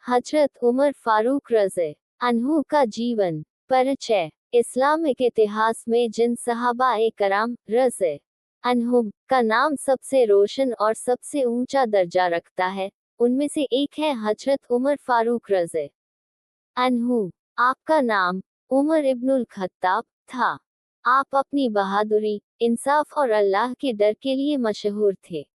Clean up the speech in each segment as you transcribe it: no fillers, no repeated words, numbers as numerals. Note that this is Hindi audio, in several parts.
हजरत उमर फारूक रज़ी अन्हु का जीवन परिचय। इस्लामिक इतिहास में जिन सहाबा-ए कराम रज़ी अन्हुम का नाम सबसे रोशन और सबसे ऊंचा दर्जा रखता है, उनमें से एक है हजरत उमर फारूक रज़ी अन्हु। आपका नाम उमर इब्नुल खत्ताब था। आप अपनी बहादुरी, इंसाफ और अल्लाह के डर के लिए मशहूर थे।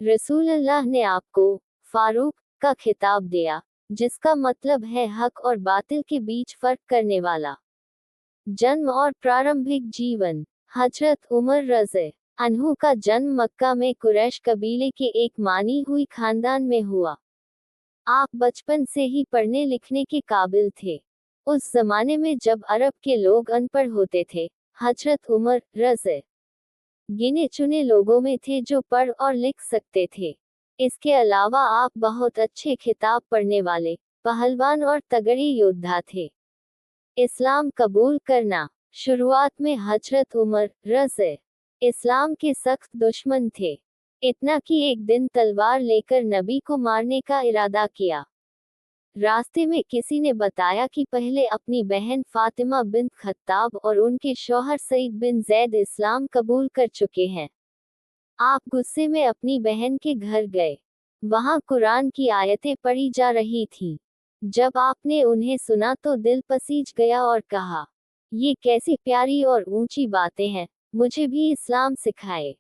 रसूलुल्लाह ने आपको फारूक का खिताब दिया, जिसका मतलब है हक और बातिल के बीच फर्क करने वाला। जन्म और प्रारंभिक जीवन। हजरत उमर रज़ी अन्हु का जन्म मक्का में कुरैश कबीले के एक मानी हुई खानदान में हुआ। आप बचपन से ही पढ़ने लिखने के काबिल थे। उस जमाने में जब अरब के लोग अनपढ़ होते थे, हजरत उमर रज़ी गिने चुने लोगों में थे जो पढ़ और लिख सकते थे। इसके अलावा आप बहुत अच्छे खिताब पढ़ने वाले, पहलवान और तगड़े योद्धा थे। इस्लाम कबूल करना। शुरुआत में हजरत उमर रज़ी इस्लाम के सख्त दुश्मन थे, इतना कि एक दिन तलवार लेकर नबी को मारने का इरादा किया। रास्ते में किसी ने बताया कि पहले अपनी बहन फातिमा बिन खत्ताब और उनके शौहर सईद बिन जैद इस्लाम कबूल कर चुके हैं। आप गुस्से में अपनी बहन के घर गए। वहां कुरान की आयतें पढ़ी जा रही थीं। जब आपने उन्हें सुना तो दिल पसीज गया और कहा, ये कैसी प्यारी और ऊंची बातें हैं, मुझे भी इस्लाम सिखाए।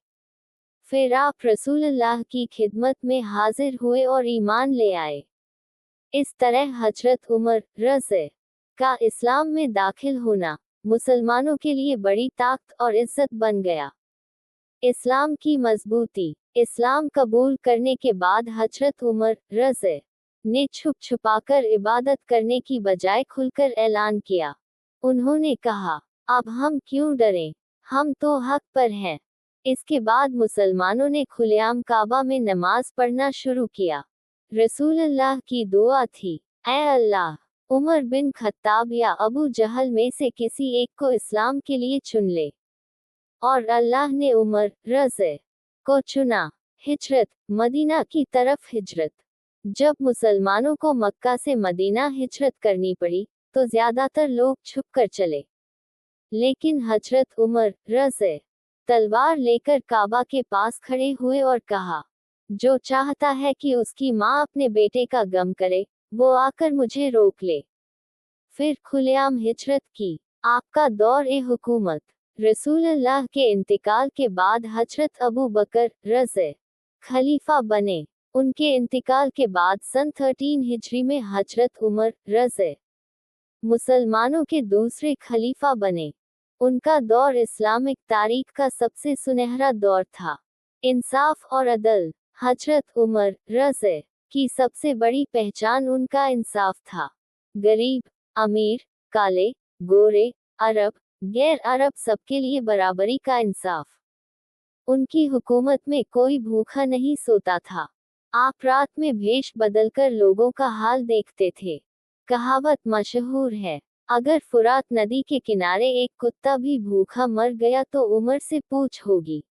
फिर आप रसूलुल्लाह की खिदमत में हाजिर हुए और ईमान ले आए। इस तरह हजरत उमर रज़ी का इस्लाम में दाखिल होना मुसलमानों के लिए बड़ी ताकत और इज्जत बन गया। इस्लाम की मजबूती। इस्लाम कबूल करने के बाद हजरत उमर रज़ी ने छुप छुपाकर इबादत करने की बजाय खुलकर ऐलान किया। उन्होंने कहा, अब हम क्यों डरें, हम तो हक पर हैं। इसके बाद मुसलमानों ने खुलेआम काबा में नमाज पढ़ना शुरू किया। रसूलुल्लाह की दुआ थी, ऐ अल्लाह, उमर बिन खत्ताब या अबू जहल में से किसी एक को इस्लाम के लिए चुन ले। और अल्लाह ने उमर रज़ी को चुना। हिजरत। मदीना की तरफ हिजरत। जब मुसलमानों को मक्का से मदीना हिजरत करनी पड़ी, तो ज्यादातर लोग छुप कर चले। लेकिन हजरत उमर रज़ी तलवार लेकर काबा के पास खड़े हुए और कहा, जो चाहता है कि उसकी माँ अपने बेटे का गम करे, वो आकर मुझे रोक ले। फिर खुलेआम हिजरत की। आपका दौर-ए-हुकूमत। रसूलुल्लाह के इंतकाल के बाद हजरत अबू बकर रज़ी खलीफा बने। उनके इंतकाल के बाद सन 13 हिजरी में हजरत उमर रज़ी मुसलमानों के दूसरे खलीफा बने। उनका दौर इस्लामिक तारीख का सबसे सुनहरा दौर था। इंसाफ और अदल। हजरत उमर रज़ी की सबसे बड़ी पहचान उनका इंसाफ था। गरीब, अमीर, काले, गोरे, अरब, गैर अरब सबके लिए बराबरी का इंसाफ। उनकी हुकूमत में कोई भूखा नहीं सोता था। आप रात में भेष बदलकर लोगों का हाल देखते थे। कहावत मशहूर है, अगर फुरात नदी के किनारे एक कुत्ता भी भूखा मर गया तो उमर से पूछ होगी।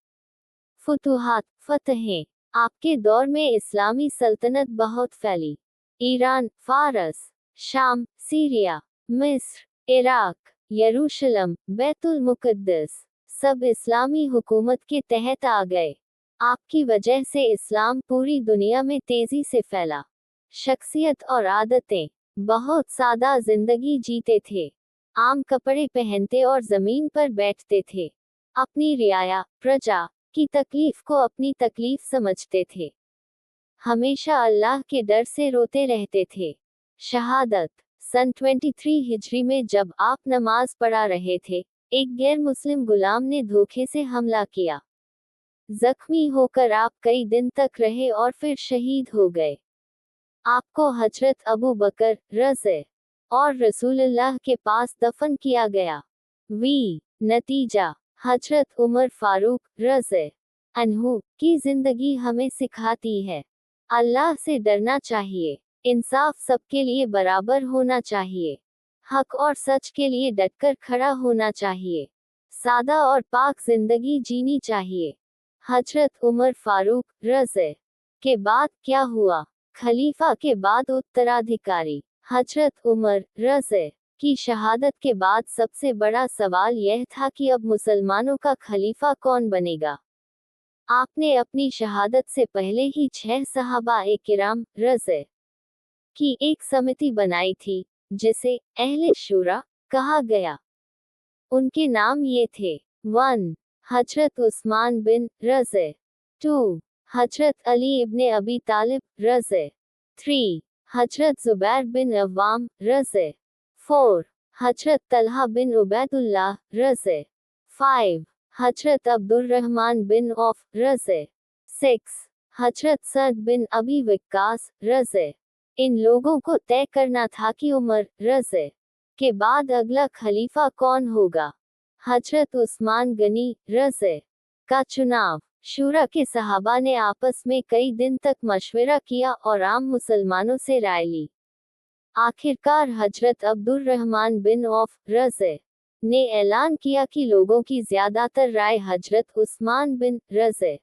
फुतुहात, फतहें। आपके दौर में इस्लामी सल्तनत बहुत फैली। ईरान, फारस, शाम, सीरिया, मिस्र, इराक, यरूशलम, बैतुल मुकद्दस सब इस्लामी हुकूमत के तहत आ गए। आपकी वजह से इस्लाम पूरी दुनिया में तेजी से फैला। शख्सियत और आदतें। बहुत सादा जिंदगी जीते थे। आम कपड़े पहनते और जमीन पर बैठते थे। अपनी रियाया, प्रजा की तकलीफ को अपनी तकलीफ समझते थे। हमेशा अल्लाह के डर से रोते रहते थे। शहादत। सन 23 हिजरी में जब आप नमाज पढ़ा रहे थे, एक गैर मुस्लिम गुलाम ने धोखे से हमला किया। जख्मी होकर आप कई दिन तक रहे और फिर शहीद हो गए। आपको हजरत अबू बकर रज़ी और रसूलुल्लाह के पास दफन किया गया। नतीजा। हजरत उमर फारूक रज़ी अन्हु की जिंदगी हमें सिखाती है, अल्लाह से डरना चाहिए, इंसाफ सबके लिए बराबर होना चाहिए, हक और सच के लिए डटकर खड़ा होना चाहिए, सादा और पाक जिंदगी जीनी चाहिए। हजरत उमर फारूक रज़ी के बाद क्या हुआ? खलीफा के बाद उत्तराधिकारी। हजरत उमर रज़े की शहादत के बाद सबसे बड़ा सवाल यह था कि अब मुसलमानों का खलीफा कौन बनेगा। आपने अपनी शहादत से पहले ही 6 सहाबा-ए किराम रज़े की एक समिति बनाई थी, जिसे अहले शुरा कहा गया। उनके नाम ये थे: 1. हजरत उस्मान बिन रज़े, 2. हजरत अली इब्ने अबी तालिब रज़े, 3. हजरत जुबैर बिन Awwam रज़े, 4. Hazrat Talha bin Ubaidullah रज़े, 5. Hazrat Abdurrahman bin of रज़े, 6. हजरत सअद बिन अबी वक्कास रज़े। इन लोगों को तय करना था कि उमर रज़े के बाद अगला खलीफा कौन होगा। हजरत उस्मान गनी रज़े का चुनाव। शूरा के सहाबा ने आपस में कई दिन तक मशवरा किया और आम मुसलमानों से राय ली। आखिरकार हजरत अब्दुर्रहमान बिन औफ रज़े ने ऐलान किया कि लोगों की ज्यादातर राय हजरत उस्मान बिन रज़े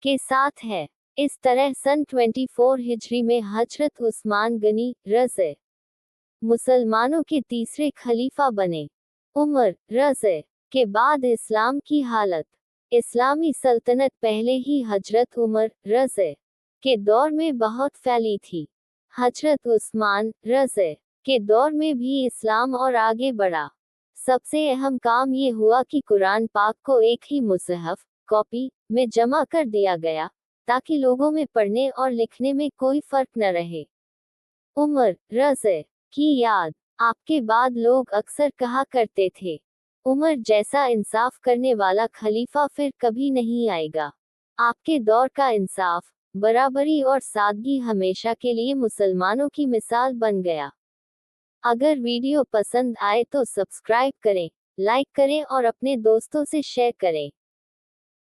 के साथ है। इस तरह सन 24 हिजरी में हजरत उस्मान गनी रज़े मुसलमानों के तीसरे खलीफा बने। उमर रज़े के बाद इस्लाम की हालत। इस्लामी सल्तनत पहले ही हजरत उमर रज़े के दौर में बहुत फैली थी। हजरत उस्मान रज़े के दौर में भी इस्लाम और आगे बढ़ा। सबसे अहम काम ये हुआ कि कुरान पाक को एक ही मुसहफ कॉपी में जमा कर दिया गया, ताकि लोगों में पढ़ने और लिखने में कोई फर्क न रहे। उमर रज़े की याद। आपके बाद लोग अक्सर कहा करते थे, उमर जैसा इंसाफ करने वाला खलीफा फिर कभी नहीं आएगा। आपके दौर का इंसाफ, बराबरी और सादगी हमेशा के लिए मुसलमानों की मिसाल बन गया। अगर वीडियो पसंद आए तो सब्सक्राइब करें, लाइक करें और अपने दोस्तों से शेयर करें।